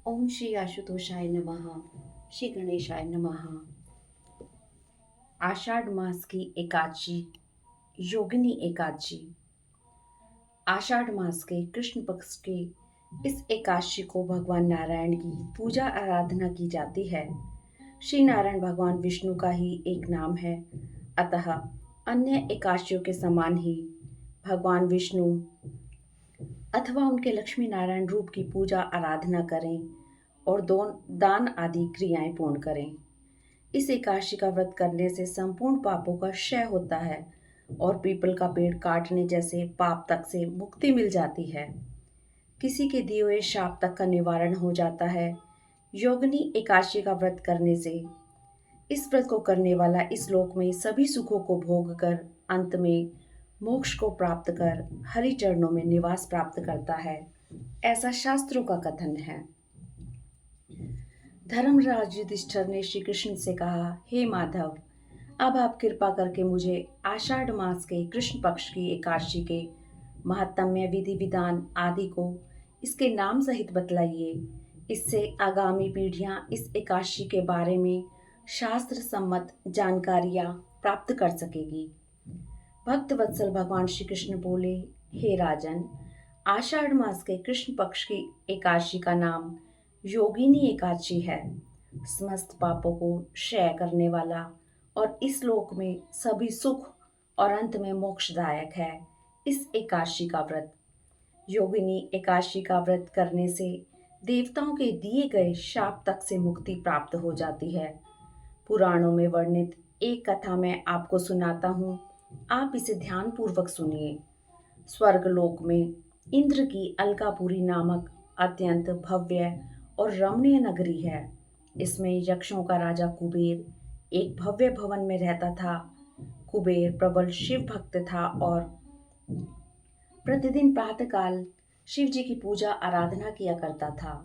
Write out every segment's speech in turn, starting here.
ओम श्री आशुतोषाय नमः। श्री गणेशाय नमः। आषाढ़ मास की एकादशी, योगिनी एकादशी। आषाढ़ मास के कृष्ण पक्ष के इस एकादशी को भगवान नारायण की पूजा आराधना की जाती है। श्री नारायण भगवान विष्णु का ही एक नाम है, अतः अन्य एकादशियों के समान ही भगवान विष्णु अथवा उनके लक्ष्मी नारायण रूप की पूजा आराधना करें और दान आदि क्रियाएं पूर्ण करें। इस एकादशी का व्रत करने से संपूर्ण पापों का क्षय होता है और पीपल का पेड़ काटने जैसे पाप तक से मुक्ति मिल जाती है। किसी के दिए हुए शाप तक का निवारण हो जाता है। योगिनी एकादशी का व्रत करने से इस व्रत को करने वाला इस लोक में सभी सुखों को भोग कर अंत में मोक्ष को प्राप्त कर हरि चरणों में निवास प्राप्त करता है, ऐसा शास्त्रों का कथन है। धर्मराज युधिष्ठिर ने श्री कृष्ण से कहा, हे माधव, अब आप कृपा करके मुझे आषाढ़ मास के कृष्ण पक्ष की एकादशी के महात्म्य, विधि विधान आदि को इसके नाम सहित बतलाइए। इससे आगामी पीढ़ियां इस एकादशी के बारे में शास्त्र सम्मत जानकारियां प्राप्त कर सकेगी। भक्त वत्सल भगवान श्री कृष्ण बोले, हे राजन, आषाढ़ मास के कृष्ण पक्ष की एकादशी का नाम योगिनी एकादशी है। समस्त पापों को क्षय करने वाला और इस लोक में सभी सुख और अंत में मोक्षदायक है इस एकादशी का व्रत। योगिनी एकादशी का व्रत करने से देवताओं के दिए गए शाप तक से मुक्ति प्राप्त हो जाती है। पुराणों में वर्णित एक कथा मैं आपको सुनाता हूँ, आप इसे ध्यान पूर्वक सुनिए। स्वर्गलोक में इंद्र की अलकापुरी नामक अत्यंत भव्य और रमणीय नगरी है। इसमें यक्षों का राजा कुबेर एक भव्य भवन में रहता था। कुबेर प्रबल शिव भक्त था और प्रतिदिन प्रातःकाल शिव जी की पूजा आराधना किया करता था।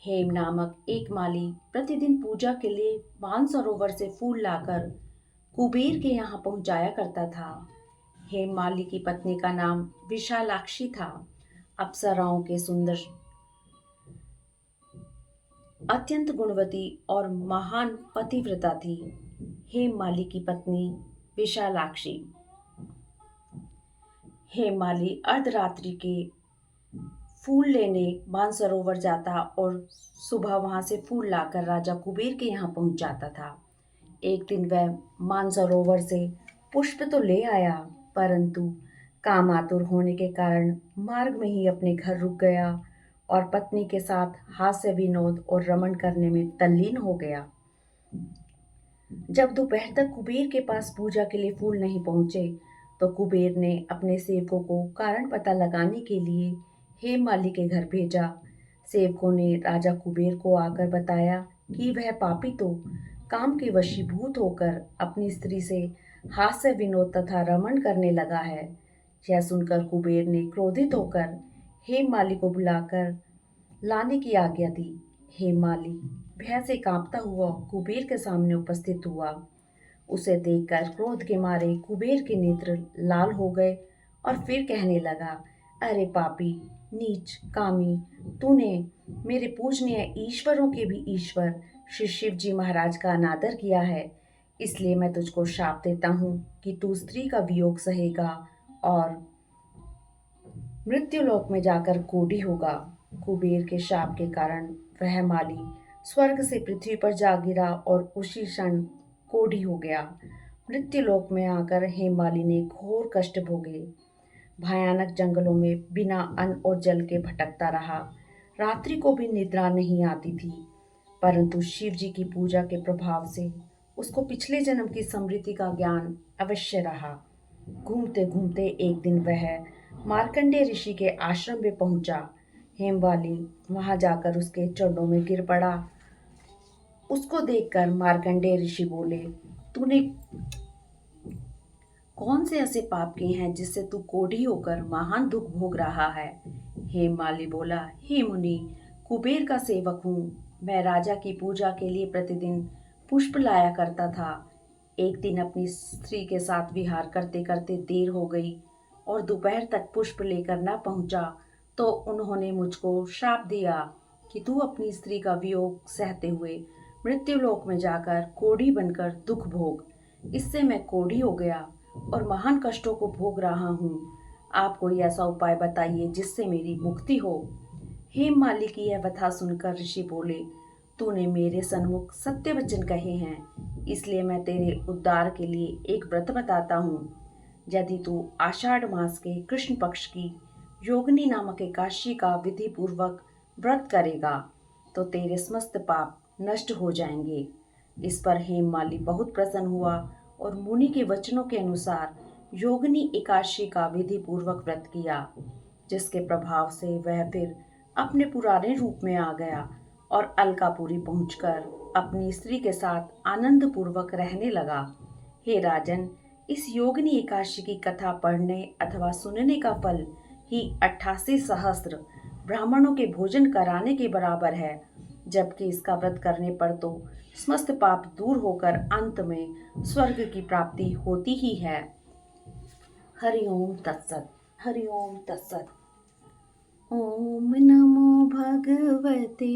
हेम नामक एक माली प्रतिदिन पूजा के लिए मानसरोवर से फूल लाकर कुबेर के यहाँ पहुंचाया करता था। हेम माली की पत्नी का नाम विशालाक्षी था। अप्सराओं के सुंदर, अत्यंत गुणवती और महान पतिव्रता थी हेम माली की पत्नी विशालाक्षी। हेम माली अर्धरात्रि के फूल लेने मानसरोवर जाता और सुबह वहां से फूल लाकर राजा कुबेर के यहाँ पहुंच जाता था। एक दिन वह मानसरोवर से पुष्प तो ले आया, परंतु कामातुर होने के कारण मार्ग में ही अपने घर रुक गया और पत्नी के साथ हास्य विनोद और रमण करने में तल्लीन हो गया। जब दोपहर तक कुबेर के पास पूजा के लिए फूल नहीं पहुंचे, तो कुबेर ने अपने सेवकों को कारण पता लगाने के लिए हेममाली के घर भेजा। सेवकों ने राजा कुबेर को आकर बताया कि वह पापी तो काम के वशीभूत होकर अपनी स्त्री से हास्य विनोद तथा रमण करने लगा है। यह सुनकर कुबेर ने क्रोधित होकर हेममाली को बुलाकर लाने की आज्ञा दी। हेममाली भय से कांपता हुआ कुबेर के सामने उपस्थित हुआ। उसे देखकर क्रोध के मारे कुबेर के नेत्र लाल हो गए और फिर कहने लगा, अरे पापी, नीच, कामी, तूने मेरे पूजनीय ईश्वरों के भी ईश्वर श्री शिव जी महाराज का अनादर किया है। इसलिए मैं तुझको श्राप देता हूँ कि तू स्त्री का वियोग सहेगा और मृत्युलोक में जाकर कोढ़ी होगा। कुबेर के शाप के कारण वह माली स्वर्ग से पृथ्वी पर जा गिरा और उसी क्षण कोढ़ी हो गया। मृत्युलोक में आकर हेममाली ने घोर कष्ट भोगे। भयानक जंगलों में बिना अन्न और जल के भटकता रहा। रात्रि को भी निद्रा नहीं आती थी, परंतु शिव जी की पूजा के प्रभाव से उसको पिछले जन्म की स्मृति का ज्ञान अवश्य रहा। घूमते घूमते एक दिन वह मार्कंडेय ऋषि के आश्रम में पहुंचा। हेमवाली वहां जाकर उसके चरणों में गिर पड़ा। उसको देखकर मार्कंडेय ऋषि बोले, तूने कौन से ऐसे पाप किए हैं जिससे तू कोढ़ी होकर महान दुख भोग रहा है? हेममाली बोला, हे मुनि, कुबेर का सेवक हूँ। मैं राजा की पूजा के लिए प्रतिदिन पुष्प लाया करता था। एक दिन अपनी स्त्री के साथ विहार करते करते देर हो गई और दोपहर तक पुष्प लेकर न पहुंचा तो उन्होंने मुझको श्राप दिया। कि तू अपनी स्त्री का वियोग सहते हुए मृत्युलोक में जाकर कोढ़ी बनकर दुख भोग। इससे मैं कोढ़ी हो गया और महान कष्टों को भोग रहा हूँ। आप कोई ऐसा उपाय बताइए जिससे मेरी मुक्ति हो। हेममाली की यह व्यथा सुनकर ऋषि बोले, तूने मेरे सन्मुख सत्य वचन कहे हैं, इसलिए मैं तेरे उद्धार के लिए एक व्रत बताता हूँ। यदि तू आषाढ़ मास के कृष्ण पक्ष की योगिनी नामक एकादशी का विधि पूर्वक व्रत करेगा तो तेरे समस्त पाप नष्ट हो जाएंगे। इस पर हेममाली बहुत प्रसन्न हुआ और मुनि के वचनों के अनुसार योगिनी एकादशी का विधि पूर्वक व्रत किया, जिसके प्रभाव से वह फिर अपने पुराने रूप में आ गया और अलकापुरी पहुंचकर अपनी स्त्री के साथ आनंद पूर्वक रहने लगा। हे राजन, इस योगिनी एकादशी की कथा पढ़ने अथवा सुनने का फल ही 88 सहस्त्र ब्राह्मणों के भोजन कराने के बराबर है, जबकि इसका व्रत करने पर तो समस्त पाप दूर होकर अंत में स्वर्ग की प्राप्ति होती ही है। हरि ओम तत्सत। हरि ओम तत्सत। ओम नमो भगवते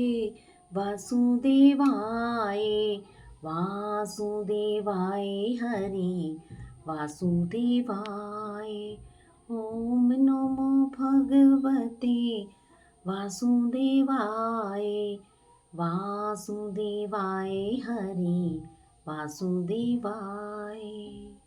वासुदेवाय। वासुदेवाय हरि वासुदेवाय। ओम नमो भगवते वासुदेवाय। वासुदेवाय हरि वासुदेवाय।